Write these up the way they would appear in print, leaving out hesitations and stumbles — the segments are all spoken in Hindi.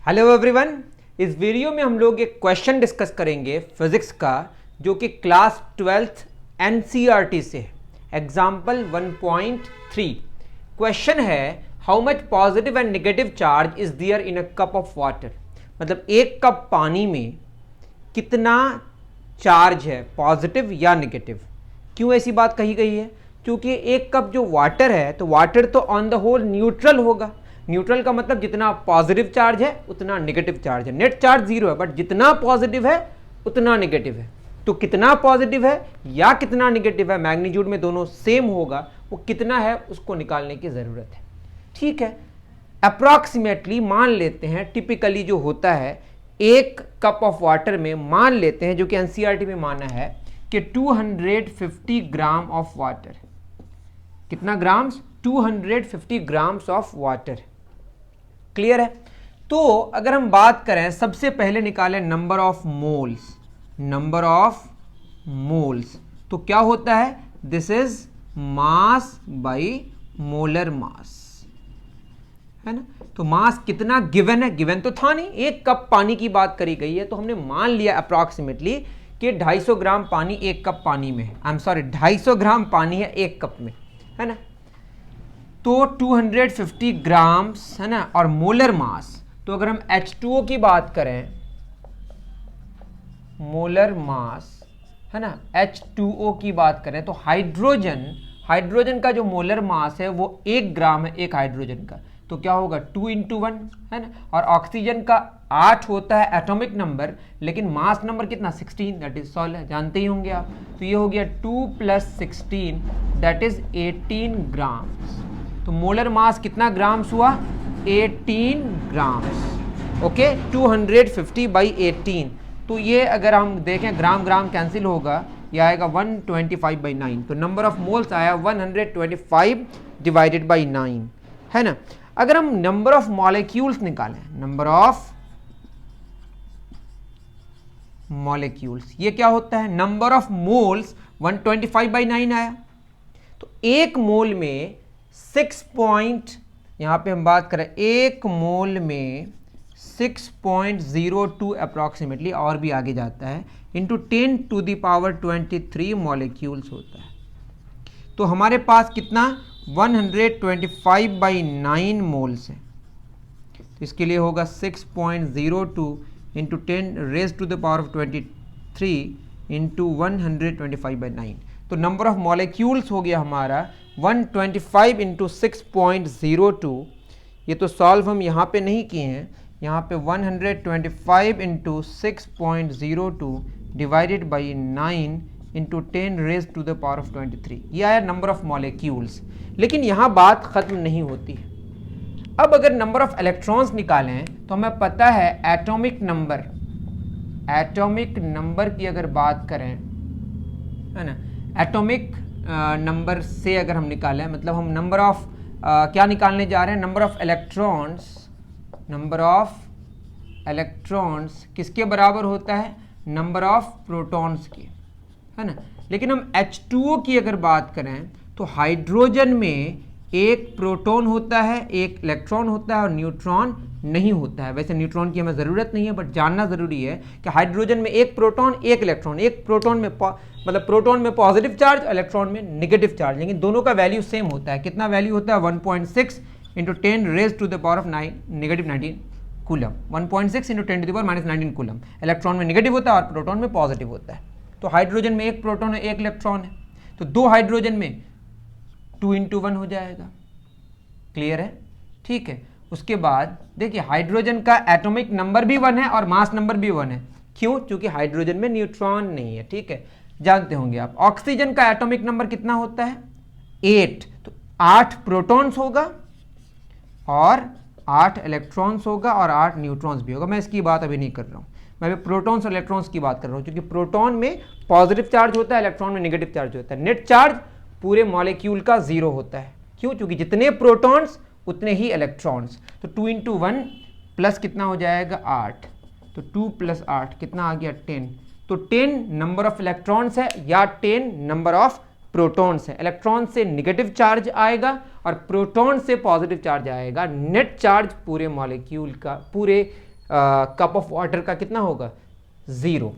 हेलो एवरीवन, इस वीडियो में हम लोग एक क्वेश्चन डिस्कस करेंगे फिजिक्स का जो कि क्लास 12th एनसीईआरटी से है। एग्जाम्पल 1.3 क्वेश्चन है how much positive and negative charge is there in a cup of water. मतलब एक कप पानी में कितना चार्ज है, पॉजिटिव या नेगेटिव। क्यों ऐसी बात कही गई है? क्योंकि एक कप जो वाटर है तो वाटर तो ऑन द होल न्यूट्रल होगा। न्यूट्रल का मतलब जितना पॉजिटिव चार्ज है उतना नेगेटिव चार्ज है। नेट चार्ज जीरो है बट जितना पॉजिटिव है उतना नेगेटिव है। तो कितना पॉजिटिव है या कितना नेगेटिव है, मैग्नीट्यूड में दोनों सेम होगा, वो कितना है उसको निकालने की जरूरत है। ठीक है, अप्रॉक्सीमेटली मान लेते हैं, टिपिकली जो होता है एक कप ऑफ वाटर में मान लेते हैं, जो कि एनसीईआरटी में माना है कि 250 ग्राम ऑफ वाटर। कितना grams? 250 grams of water. Clear है? तो अगर हम बात करें, सबसे पहले निकालें number of moles. Number of moles तो क्या होता है? This is mass by molar mass, है ना। तो मास कितना गिवन है? गिवन तो था नहीं, एक कप पानी की बात करी गई है, तो हमने मान लिया अप्रॉक्सीमेटली कि 250 ग्राम पानी एक कप पानी में है। आई एम सॉरी, 250 ग्राम पानी है एक कप में, है ना। तो 250 ग्राम्स, है ना। और मोलर मास, तो अगर हम H2O की बात करें, मोलर मास, है ना, H2O की बात करें तो हाइड्रोजन का जो मोलर मास है वो 1 ग्राम है एक हाइड्रोजन का। तो क्या होगा? 2 × 1, है ना। और ऑक्सीजन का 8 होता है एटॉमिक नंबर, लेकिन मास नंबर कितना? 16, दैट इज 16, जानते ही होंगे आप। तो ये हो गया 2 + 16 दैट इज 18 ग्राम्स। तो मोलर मास कितना ग्राम्स हुआ? 18 ग्राम्स। ओके, 250/18। तो ये अगर हम देखें ग्राम ग्राम कैंसिल होगा, ये आएगा 125/9। तो नंबर ऑफ मोल्स आया 125/9, है ना। अगर हम नंबर ऑफ मॉलिक्यूल्स निकालें, नंबर ऑफ मॉलिक्यूल्स, ये क्या होता है? नंबर ऑफ मोल्स 125/9 आया। तो एक मोल में 6 पॉइंट, यहां पे हम बात करें एक मोल में 6.02 अप्रॉक्सीमेटली, और भी आगे जाता है, इंटू 10⁻23 मॉलिक्यूल्स होता है। तो हमारे पास कितना? 125/9 मोल्स है। तो इसके लिए होगा 6.02 इंटू 10⁻23 इंटू 125/9। तो नंबर ऑफ मॉलिक्यूल्स हो गया हमारा 125 इंटू 6.02। ये तो सॉल्व हम यहाँ पे नहीं किए हैं, यहाँ पे 125 इंटू 6.02 डिवाइडेड बाई 9 इंटू 10⁻23। ये आया नंबर ऑफ मॉलिक्यूल्स। लेकिन यहाँ बात ख़त्म नहीं होती है। अब अगर नंबर ऑफ इलेक्ट्रॉन्स निकालें तो हमें पता है एटॉमिक नंबर की अगर बात करें, है ना, एटॉमिक नंबर से अगर हम निकालें, मतलब हम नंबर ऑफ क्या निकालने जा रहे हैं? नंबर ऑफ इलेक्ट्रॉन्स किसके बराबर होता है? नंबर ऑफ प्रोटॉन्स के, है ना। लेकिन हम H2O की अगर बात करें तो हाइड्रोजन में एक प्रोटॉन होता है, एक इलेक्ट्रॉन होता है और न्यूट्रॉन नहीं होता है। वैसे न्यूट्रॉन की हमें ज़रूरत नहीं है, बट जानना ज़रूरी है कि हाइड्रोजन में एक प्रोटॉन एक इलेक्ट्रॉन, एक प्रोटॉन में मतलब प्रोटॉन में पॉजिटिव चार्ज, इलेक्ट्रॉन में नेगेटिव चार्ज, लेकिन दोनों का वैल्यू सेम होता है। कितना वैल्यू होता है? 1.6 into 10⁻⁹ coulomb. 1.6 into 10⁻⁻19 coulomb. Electron में नेगेटिव होता है और प्रोटॉन में पॉजिटिव होता है। तो हाइड्रोजन में एक प्रोटॉन है एक इलेक्ट्रॉन है, तो दो हाइड्रोजन में 2 × 1 हो जाएगा। क्लियर है? ठीक है। उसके बाद देखिए हाइड्रोजन का एटॉमिक नंबर भी 1 है और मास नंबर भी 1 है। क्यों? क्योंकि हाइड्रोजन में न्यूट्रॉन नहीं है। ठीक है, जानते होंगे आप। ऑक्सीजन का एटॉमिक नंबर कितना होता है? 8। तो 8 प्रोटॉन्स होगा और 8 इलेक्ट्रॉन्स होगा और 8 न्यूट्रॉन्स भी होगा। मैं इसकी बात अभी नहीं कर रहा हूं, मैं अभी प्रोटॉन्स और इलेक्ट्रॉन्स की बात कर रहा हूं, क्योंकि प्रोटॉन में पॉजिटिव चार्ज होता है, इलेक्ट्रॉन में नेगेटिव चार्ज होता है। नेट चार्ज पूरे मॉलिक्यूल का 0 होता है। क्यों? क्योंकि जितने प्रोटॉन्स उतने ही इलेक्ट्रॉन्स। तो 2 × 1 प्लस कितना हो जाएगा? 8। तो 2 + 8 कितना आ गया? 10। तो 10 नंबर ऑफ इलेक्ट्रॉन्स है या 10 नंबर ऑफ प्रोटॉन्स है। इलेक्ट्रॉन से नेगेटिव चार्ज आएगा और प्रोटॉन से पॉजिटिव चार्ज आएगा। नेट चार्ज पूरे मॉलिक्यूल का, पूरे कप ऑफ वाटर का कितना होगा, 0।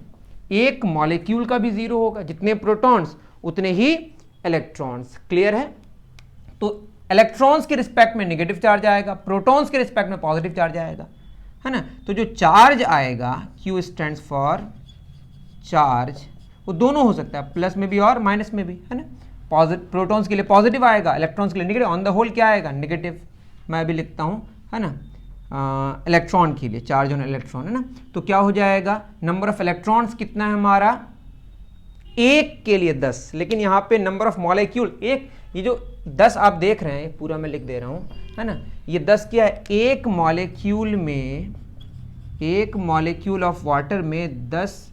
एक मॉलिक्यूल का भी 0 होगा, जितने प्रोटॉन्स उतने ही इलेक्ट्रॉन्स। क्लियर है? तो इलेक्ट्रॉन्स के रिस्पेक्ट में नेगेटिव चार्ज आएगा, प्रोटॉन्स के रिस्पेक्ट में पॉजिटिव चार्ज आएगा, है ना। तो जो चार्ज आएगा, Q स्टैंड्स फॉर चार्ज, वो दोनों हो सकता है, प्लस में भी और माइनस में भी, है ना। प्रोटॉन्स के लिए पॉजिटिव आएगा, इलेक्ट्रॉन्स के लिए नेगेटिव। ऑन द होल क्या आएगा, नेगेटिव। मैं भी लिखता हूँ, है ना, इलेक्ट्रॉन के लिए चार्ज ऑन इलेक्ट्रॉन, है ना। तो क्या हो जाएगा, नंबर ऑफ इलेक्ट्रॉन्स कितना है हमारा, एक के लिए 10, लेकिन यहाँ पे नंबर ऑफ मॉलिक्यूल एक, ये जो 10 आप देख रहे हैं पूरा मैं लिख दे रहा हूँ, है ना, ये 10 क्या है, एक मॉलिक्यूल में, एक मॉलिक्यूल ऑफ वाटर में 10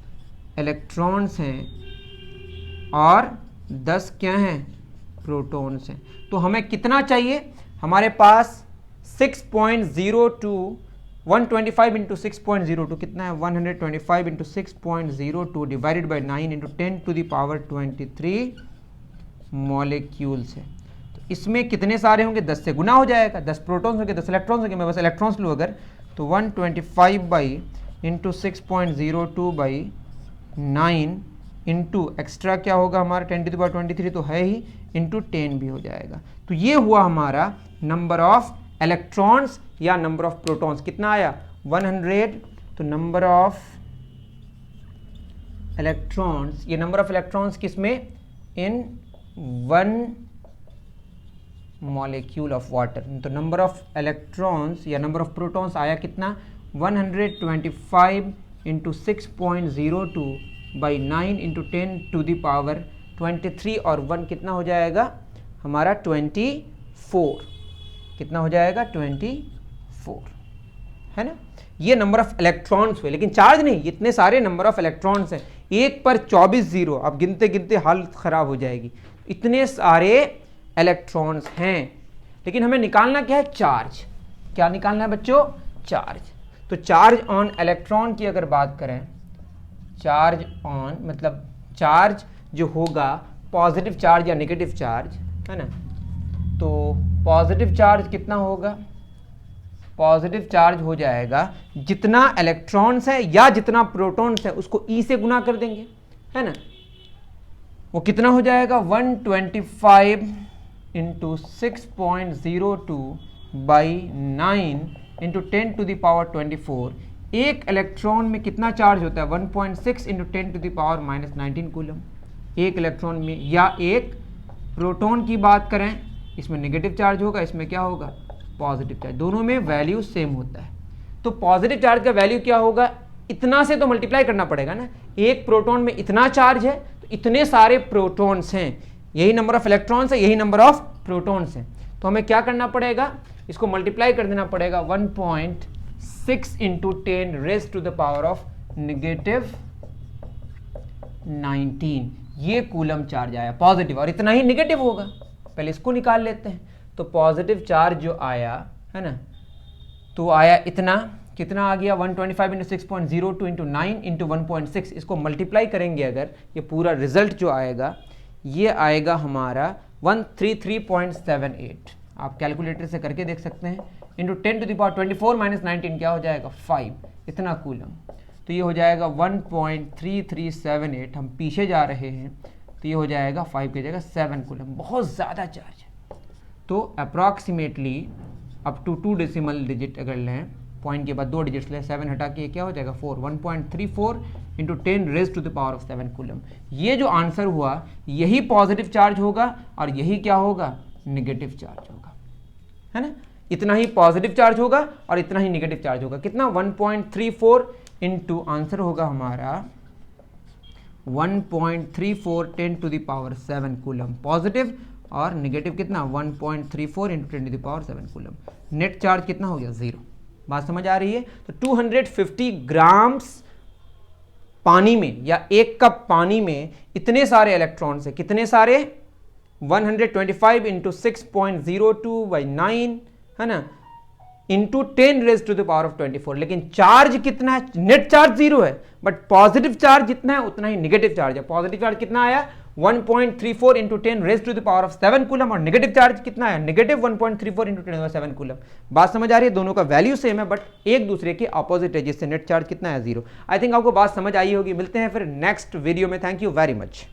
इलेक्ट्रॉन्स हैं और 10 क्या हैं, प्रोटॉन्स हैं। तो हमें कितना चाहिए, हमारे पास 6.02, 125 इंटू 6.02 कितना है, 125 into 6.02 divided by 9 into 10 to the power 23 molecules है। तो इसमें कितने सारे होंगे, 10 से गुना हो जाएगा, 10 प्रोटॉन्स होंगे, 10 इलेक्ट्रॉन्स होंगे। मैं बस इलेक्ट्रॉन्स लूँ अगर, तो 125 by into 6.02 by 9 into extra क्या होगा हमारा 10 टू द पावर 23 तो है ही, इंटू 10 भी हो जाएगा। तो ये हुआ हमारा नंबर ऑफ इलेक्ट्रॉन्स या नंबर ऑफ प्रोटॉन्स। कितना आया, 100। तो नंबर ऑफ इलेक्ट्रॉन्स, ये नंबर ऑफ इलेक्ट्रॉन्स किसमें, इन 1 मॉलिक्यूल ऑफ वाटर। तो नंबर ऑफ इलेक्ट्रॉन्स या नंबर ऑफ प्रोटॉन्स आया कितना, 125 into 6.02 by 9 into 10 to the power 23 और 1 कितना हो जाएगा हमारा 24। कितना हो जाएगा 24, है ना। ये नंबर ऑफ इलेक्ट्रॉन्स हुए, लेकिन चार्ज नहीं, इतने सारे नंबर ऑफ इलेक्ट्रॉन्स हैं, एक पर 24 जीरो, अब गिनते गिनते हालत खराब हो जाएगी, इतने सारे इलेक्ट्रॉन्स हैं। लेकिन हमें निकालना क्या है, चार्ज। क्या निकालना है बच्चों, चार्ज। तो चार्ज ऑन इलेक्ट्रॉन की अगर बात करें, चार्ज ऑन मतलब चार्ज जो होगा, पॉजिटिव चार्ज या नेगेटिव चार्ज, है ना। तो पॉजिटिव चार्ज कितना होगा, पॉजिटिव चार्ज हो जाएगा जितना इलेक्ट्रॉन्स है या जितना प्रोटॉन्स है उसको ई से गुना कर देंगे, है ना। वो कितना हो जाएगा 125 into 6.02 by 9 into 10 to the power 24। एक इलेक्ट्रॉन में कितना चार्ज होता है 1.6 into 10 to the power -19 coulomb एक इलेक्ट्रॉन में। या एक प्रोटॉन की बात करें, इसमें नेगेटिव चार्ज होगा, इसमें क्या होगा पॉजिटिव चार्ज, दोनों में वैल्यू सेम होता है। तो पॉजिटिव चार्ज का वैल्यू क्या होगा, इतना से तो मल्टीप्लाई करना पड़ेगा ना, एक प्रोटॉन में इतना चार्ज है तो इतने सारे प्रोटॉन्स हैं, यही नंबर ऑफ इलेक्ट्रॉन्स है, यही नंबर ऑफ प्रोटॉन्स हैं। तो हमें क्या करना पड़ेगा, इसको मल्टीप्लाई कर देना पड़ेगा 1.6 into 10 raised to the power of -19। ये कूलम चार्ज आया पॉजिटिव, और इतना ही नेगेटिव होगा। पहले इसको निकाल लेते हैं। तो पॉजिटिव चार्ज जो आया है ना, तो आया इतना, कितना आ गया 125 इंटू 6.02 इंटू 9 इंटू 1.6। इसको मल्टीप्लाई करेंगे अगर, ये पूरा रिजल्ट जो आएगा ये आएगा हमारा 133.78। आप कैलकुलेटर से करके देख सकते हैं। Into 10 to the power 24 minus 19 क्या हो जाएगा 5, इतना कूलम। तो ये हो जाएगा 1.3378। हम पीछे जा रहे हैं तो ये हो जाएगा 5 की जगह 7 कूलम, बहुत ज़्यादा चार्ज है। तो approximately up to 2 decimal digit अगर लें, पॉइंट के बाद 2 डिजिट्स लें, 7 हटा के क्या हो जाएगा 4, 1.34 into 10 raised to the power of 7 coulomb. ये जो आंसर हुआ यही पॉजिटिव चार्ज होगा और यही क्या होगा नेगेटिव चार्ज होगा, है ना। इतना ही पॉजिटिव चार्ज होगा और इतना ही नेगेटिव चार्ज होगा। कितना 1.34 इंटू आंसर होगा हमारा 1.34 10 to the power 7 coulomb positive, और नेगेटिव कितना 1.34 into 10 to the power 7 coulomb. Net charge कितना हो गया 0। बात समझ आ रही है। तो 250 ग्राम्स पानी में या 1 कप पानी में इतने सारे इलेक्ट्रॉन्स है, कितने सारे 125 इंटू 6.02 बाई 9, है ना, into 10 raised to the power of 24। लेकिन चार्ज कितना है, नेट चार्ज 0 है, बट पॉजिटिव चार्ज जितना है उतना ही नेगेटिव चार्ज है। पॉजिटिव चार्ज कितना आया 1.34 into 10 raised to the power of 7 coulomb, और नेगेटिव चार्ज कितना है, नेगेटिव 1.34 इंटू 10 7 कूलम। बात समझ आ रही है, दोनों का वैल्यू सेम है बट एक दूसरे के अपोजिट है, जिससे नेट चार्ज कितना है 0। आई थिंक आपको बात समझ आई होगी। मिलते हैं फिर नेक्स्ट वीडियो में। Thank you very much.